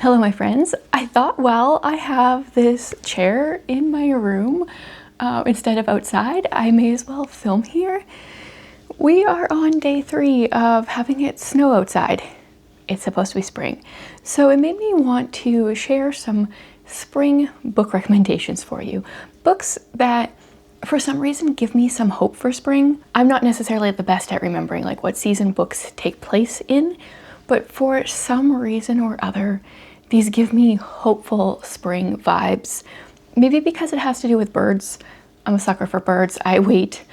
Hello, my friends. I thought, well, I have this chair in my room instead of outside. I may as well film here. We are on day 3 of having it snow outside. It's supposed to be spring. So it made me want to share some spring book recommendations for you. Books that for some reason give me some hope for spring. I'm not necessarily the best at remembering like what season books take place in, but for some reason or other, these give me hopeful spring vibes. Maybe because it has to do with birds. I'm a sucker for birds. I wait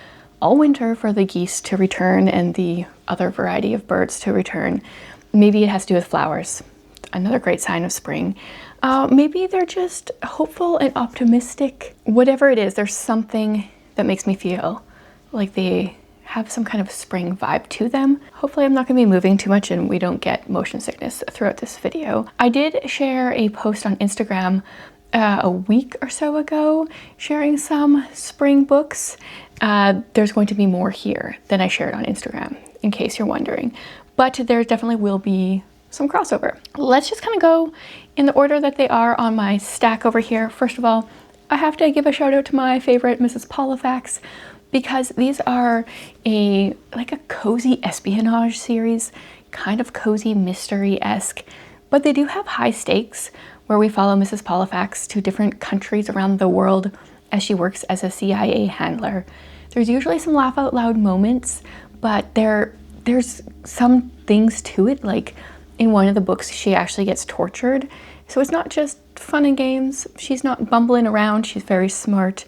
all winter for the geese to return and the other variety of birds to return. Maybe it has to do with flowers. Another great sign of spring. Maybe they're just hopeful and optimistic. Whatever it is, there's something that makes me feel like they have some kind of spring vibe to them. Hopefully I'm not going to be moving too much and we don't get motion sickness throughout this video. I did share a post on Instagram a week or so ago sharing some spring books. There's going to be more here than I shared on Instagram, in case you're wondering. But there definitely will be some crossover. Let's just kind of go in the order that they are on my stack over here. First of all, I have to give a shout out to my favorite Mrs. Polifax, because these are like a cozy espionage series, kind of cozy mystery-esque, but they do have high stakes where we follow Mrs. Polifax to different countries around the world as she works as a CIA handler. There's usually some laugh out loud moments, but there's some things to it, like in one of the books she actually gets tortured. So it's not just fun and games. She's not bumbling around, she's very smart.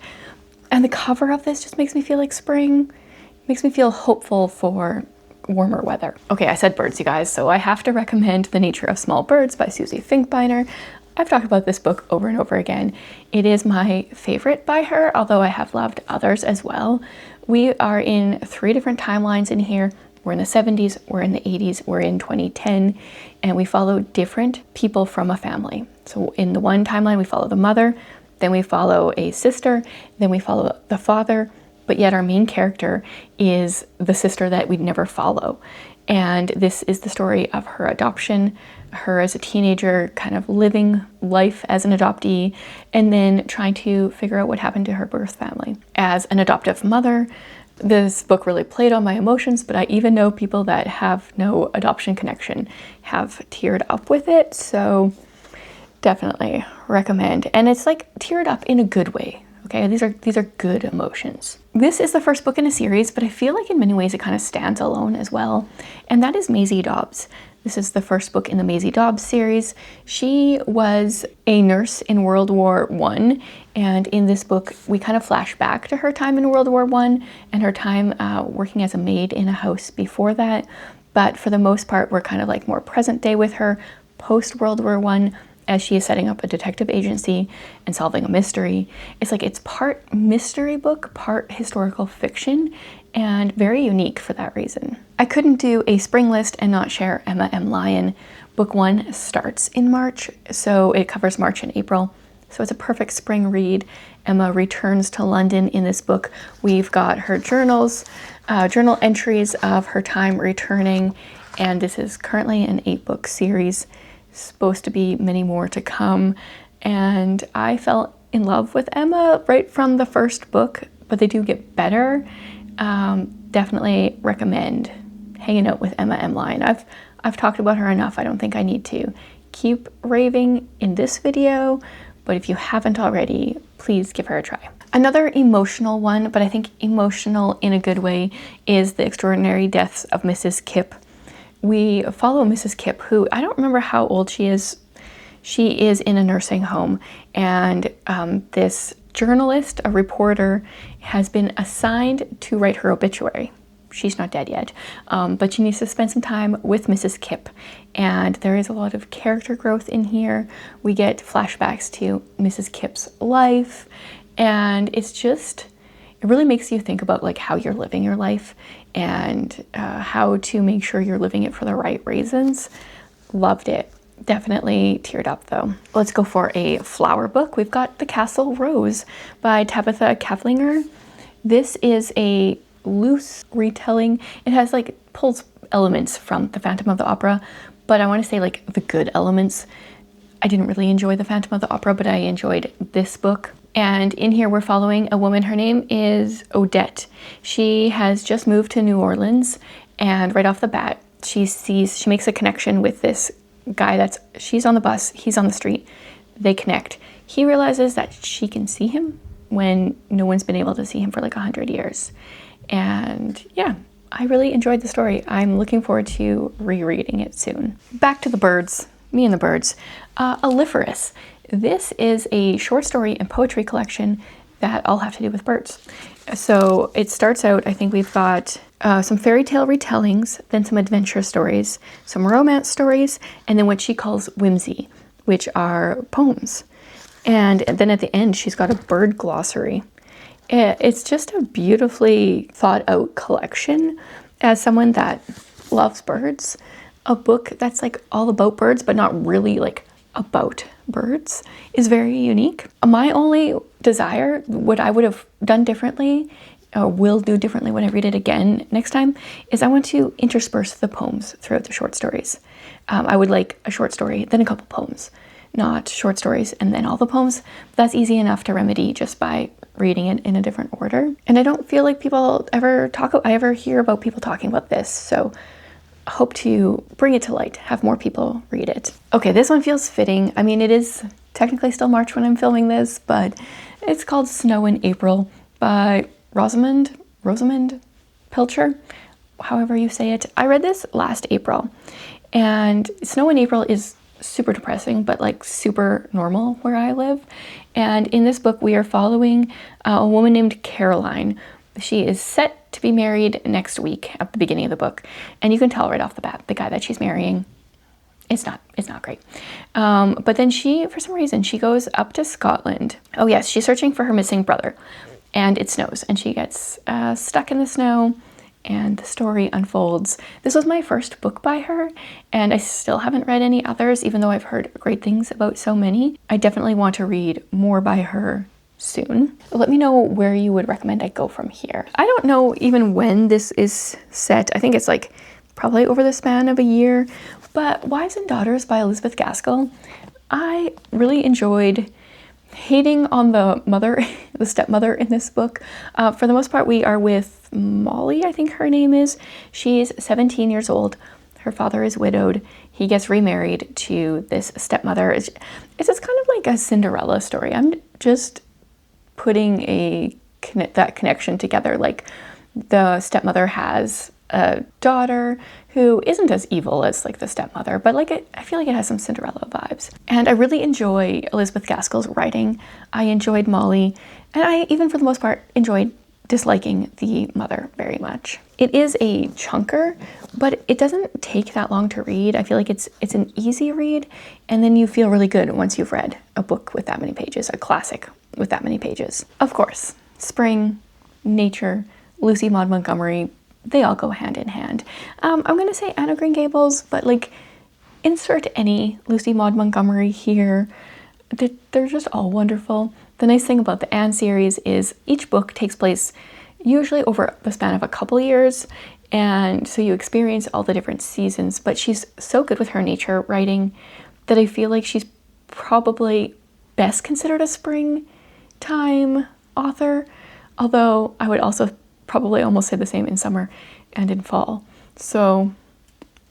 And the cover of this just makes me feel like spring. Makes me feel hopeful for warmer weather. Okay, I said birds, you guys, so I have to recommend The Nature of Small Birds by Susie Finkbeiner. I've talked about this book over and over again. It is my favorite by her, although I have loved others as well. We are in 3 different timelines in here. We're in the 70s, we're in the 80s, we're in 2010, and we follow different people from a family. So in the one timeline, we follow the mother, then we follow a sister, then we follow the father, but yet our main character is the sister that we'd never follow. And this is the story of her adoption, her as a teenager kind of living life as an adoptee, and then trying to figure out what happened to her birth family. As an adoptive mother, this book really played on my emotions, but I even know people that have no adoption connection have teared up with it, so definitely recommend. And it's like teared up in a good way. Okay, these are good emotions. This is the first book in a series, but I feel like in many ways it kind of stands alone as well. And that is Maisie Dobbs. This is the first book in the Maisie Dobbs series. She was a nurse in World War I, and in this book we kind of flash back to her time in World War I and her time working as a maid in a house before that. But for the most part, we're kind of like more present day with her, post World War I, as she is setting up a detective agency and solving a mystery. It's like it's part mystery book, part historical fiction, and very unique for that reason. I couldn't do a spring list and not share Emma M. Lyon. Book 1 starts in March, so it covers March and April. So it's a perfect spring read. Emma returns to London in this book. We've got her journals, journal entries of her time returning, and this is currently an 8-book series. Supposed to be many more to come, and I fell in love with Emma right from the first book, but they do get better. Definitely recommend hanging out with Emma M. Lyon. I've talked about her enough. I don't think I need to keep raving in this video, but if you haven't already, please give her a try. Another emotional one, but I think emotional in a good way, is The Extraordinary Deaths of Mrs. Kipp. We follow Mrs. Kipp, who I don't remember how old she is. She is in a nursing home, and this journalist, a reporter, has been assigned to write her obituary. She's not dead yet, but she needs to spend some time with Mrs. Kipp, and there is a lot of character growth in here. We get flashbacks to Mrs. Kipp's life, and it really makes you think about like how you're living your life and how to make sure you're living it for the right reasons. Loved it. Definitely teared up though. Let's go for a flower book. We've got The Castle Rose by Tabitha Kavlinger. This is a loose retelling. It has like pulls elements from The Phantom of the Opera, but I want to say like the good elements. I didn't really enjoy The Phantom of the Opera, but I enjoyed this book. And in here we're following a woman. Her name is Odette. She has just moved to New Orleans, and right off the bat, she makes a connection with this guy she's on the bus, he's on the street. They connect. He realizes that she can see him when no one's been able to see him for like 100 years. And yeah, I really enjoyed the story. I'm looking forward to rereading it soon. Back to the birds. Me and the birds. Aliferous. This is a short story and poetry collection that all have to do with birds. So it starts out, I think we've got some fairy tale retellings, then some adventure stories, some romance stories, and then what she calls whimsy, which are poems. And then at the end, she's got a bird glossary. It's just a beautifully thought out collection. As someone that loves birds, a book that's like all about birds, but not really like about birds, is very unique. My only desire, what I would have done differently, or will do differently when I read it again next time, is I want to intersperse the poems throughout the short stories. I would like a short story, then a couple poems, not short stories and then all the poems. That's easy enough to remedy just by reading it in a different order. And I don't feel like I ever hear about people talking about this, so I hope to bring it to light, have more people read it. Okay, this one feels fitting. I mean, it is technically still March when I'm filming this, but it's called Snow in April by Rosamund Pilcher, however you say it. I read this last April, and Snow in April is super depressing, but like super normal where I live. And in this book, we are following a woman named Caroline. She is set to be married next week at the beginning of the book. And you can tell right off the bat, the guy that she's marrying, it's not great. But then for some reason, she goes up to Scotland. Oh yes, she's searching for her missing brother. And it snows, and she gets stuck in the snow, and the story unfolds. This was my first book by her, and I still haven't read any others, even though I've heard great things about so many. I definitely want to read more by her soon. Let me know where you would recommend I go from here. I don't know even when this is set. I think it's like probably over the span of a year, but Wives and Daughters by Elizabeth Gaskell, I really enjoyed hating on the mother, the stepmother in this book. For the most part, we are with Molly, I think her name is. She's 17 years old. Her father is widowed. He gets remarried to this stepmother. It's just kind of like a Cinderella story. I'm just putting that connection together. Like, the stepmother has a daughter who isn't as evil as like the stepmother, but like I feel like it has some Cinderella vibes. And I really enjoy Elizabeth Gaskell's writing. I enjoyed Molly, and I even for the most part enjoyed disliking the mother very much. It is a chunker, but it doesn't take that long to read. I feel like it's an easy read, and then you feel really good once you've read a book with that many pages, a classic with that many pages. Of course, spring, nature, Lucy Maud Montgomery, they all go hand in hand. I'm going to say Anne of Green Gables, but like insert any Lucy Maud Montgomery here. They're just all wonderful. The nice thing about the Anne series is each book takes place usually over the span of a couple years, and so you experience all the different seasons, but she's so good with her nature writing that I feel like she's probably best considered a springtime author, although I would also probably almost say the same in summer and in fall. So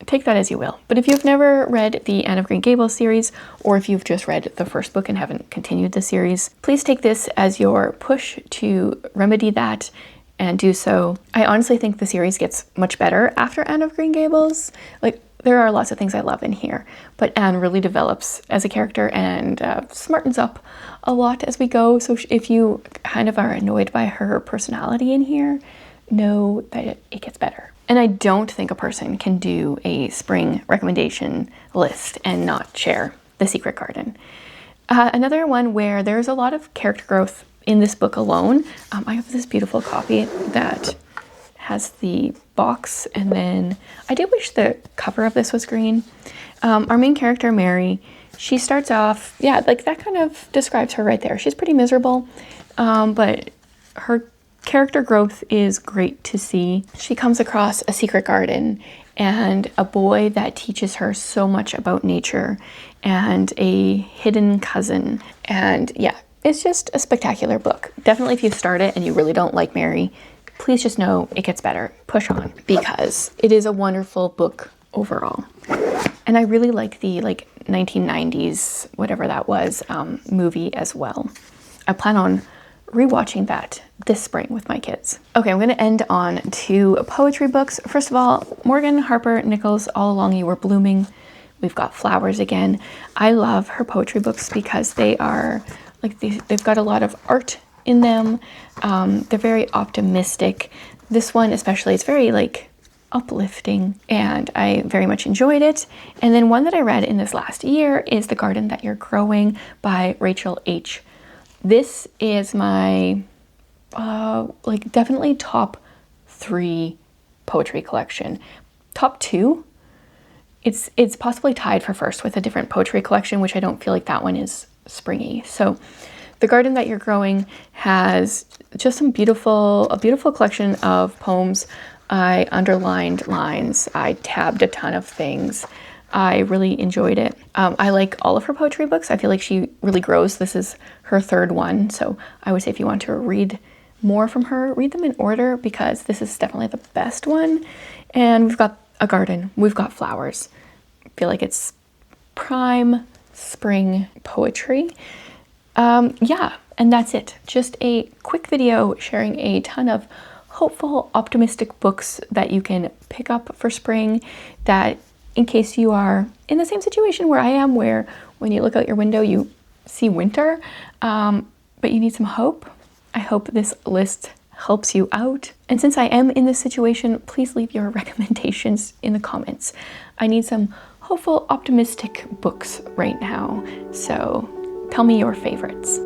take that as you will. But if you've never read the Anne of Green Gables series, or if you've just read the first book and haven't continued the series, please take this as your push to remedy that and do so. I honestly think the series gets much better after Anne of Green Gables. Like, there are lots of things I love in here, but Anne really develops as a character and smartens up a lot as we go. So if you kind of are annoyed by her personality in here, know that it gets better. And I don't think a person can do a spring recommendation list and not share The Secret Garden. Another one where there's a lot of character growth in this book alone. I have this beautiful copy that has the box, and then I do wish the cover of this was green. Our main character, Mary, she starts off, yeah, like that kind of describes her right there. She's pretty miserable, but her character growth is great to see. She comes across a secret garden, and a boy that teaches her so much about nature and a hidden cousin. And yeah, it's just a spectacular book. Definitely if you start it and you really don't like Mary, please just know it gets better. Push on, because it is a wonderful book overall. And I really like the 1990s, whatever that was, movie as well. I plan on rewatching that this spring with my kids. Okay, I'm going to end on 2 poetry books. First of all, Morgan Harper Nichols' All Along You Were Blooming. We've got Flowers Again. I love her poetry books because they are they've got a lot of art in them. They're very optimistic. This one especially is very uplifting, and I very much enjoyed it. And then one that I read in this last year is The Garden That You're Growing by Rachel H. This is my definitely top 3 poetry collection. Top 2, it's possibly tied for first with a different poetry collection, which I don't feel like that one is springy. So The Garden That You're Growing has just a beautiful collection of poems. I underlined lines, I tabbed a ton of things. I really enjoyed it. I like all of her poetry books. I feel like she really grows. This is her 3rd one, so I would say if you want to read more from her, read them in order, because this is definitely the best one. And we've got a garden, we've got flowers. I feel like it's prime spring poetry. Yeah, and that's it. Just a quick video sharing a ton of hopeful, optimistic books that you can pick up for spring, that in case you are in the same situation where I am, where when you look out your window you see winter, but you need some hope. I hope this list helps you out. And since I am in this situation, please leave your recommendations in the comments. I need some hopeful, optimistic books right now, so tell me your favorites.